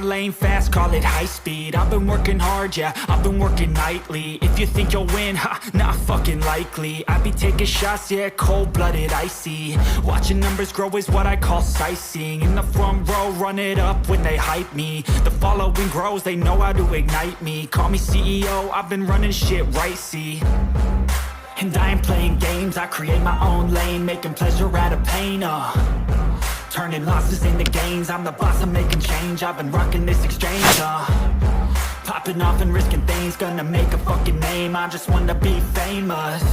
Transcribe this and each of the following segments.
my lane fast, call it high speed. I've been working hard, yeah, I've been working nightly. If you think you'll win, ha, not fucking likely. I be taking shots, yeah, cold-blooded, icy. Watching numbers grow is what I call sightseeing. In the front row, run it up when they hype me. The following grows, they know how to ignite me. Call me CEO, I've been running shit right, see. And I ain't playing games, I create my own lane, making pleasure out of pain, turning losses into gains, I'm the boss, I'm making change. I've been rocking this exchange, popping off and risking things, gonna make a fucking name. I just wanna be famous,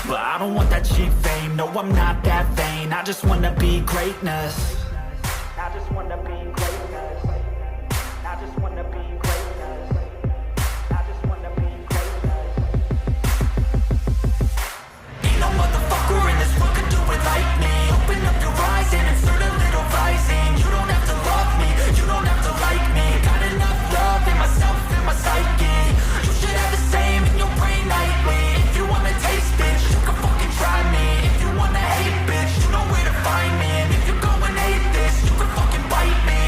but I don't want that cheap fame. No, I'm not that vain, I just wanna be greatness. I just wanna be greatness. I just wanna be greatness. I just wanna be greatness. Ain't no motherfucker in this world could do it like me. Open up your eyes and insert a little rising. You don't have to love me, you don't have to like me. Got enough love in myself and my psyche. You should have the same in your brain nightly. If you wanna taste, bitch, you can fucking try me. If you wanna hate, bitch, you know where to find me. And if you're going hate this, you can fucking bite me.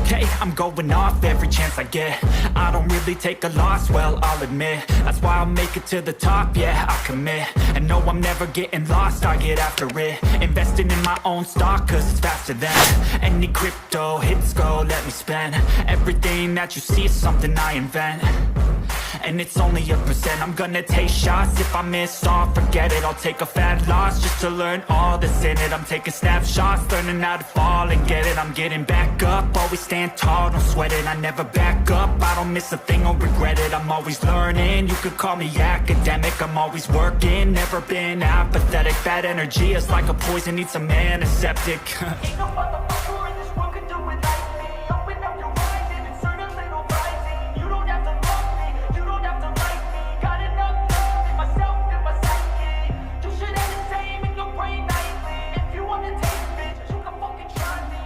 Okay, I'm going off every chance I get. I don't really take a loss, well, I'll admit. That's why I'll make it to the top, yeah, I commit. And no, I'm never getting lost, I get after it. Investing in my own stock, cause it's faster than any crypto hits go, let me spend. Everything that you see is something I invent, and it's only a percent. I'm gonna take shots, if I miss all, forget it. I'll take a fat loss just to learn all that's in it. I'm taking snapshots, learning how to fall and get it. I'm getting back up, always stand tall, don't sweat it. I never back up, I don't miss a thing or regret it. I'm always learning, you could call me academic. I'm always working, never been apathetic. Bad energy is like a poison, needs some antiseptic. Ain't no motherfucker in this world could do it like me. Open up your eyes and insert a little rising. You don't have to love me, you don't have to like me. Got enough love in myself and my psyche. You should have the same in your brain nightly. If you wanna taste, bitch, you can fucking try me.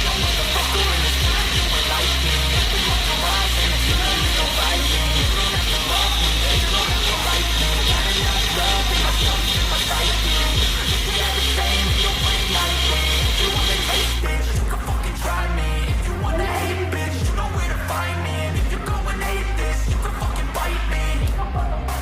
No motherfucker in this world could do it like me. Open up your eyes and insert a little rising. You don't have to love me, you don't have to like me. Got enough love in myself and my psyche. You should have the same in your brain nightly. If you wanna taste, bitch, you can fucking try me. If you wanna hate, bitch, you know where to find me. And if you're going hate this, you can fucking bite me. No motherfucker.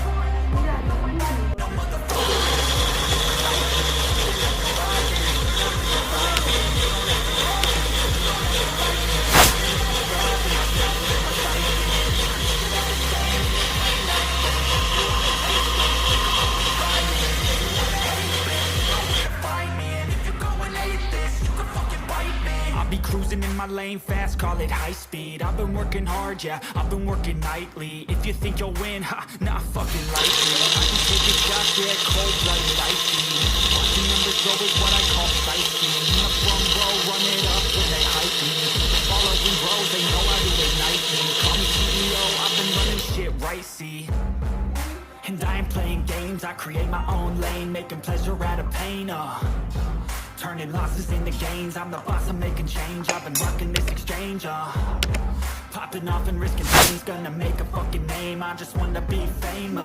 Be cruising in my lane fast, call it high speed. I've been working hard, yeah, I've been working nightly. If you think you'll win, ha, not fucking likely. I can take a shot, yeah, cold-blooded, icy. Watching numbers grow is what I call sightseeing. In the front row, run it up when they hype me. The following grows, they know how to ignite me. Call me CEO, I've been running shit right, see. And I ain't playing games, I create my own lane, making pleasure out of pain, turning losses into gains, I'm the boss, I'm making change. I've been rocking this exchange, popping off and risking things, gonna make a fucking name. I just wanna be famous.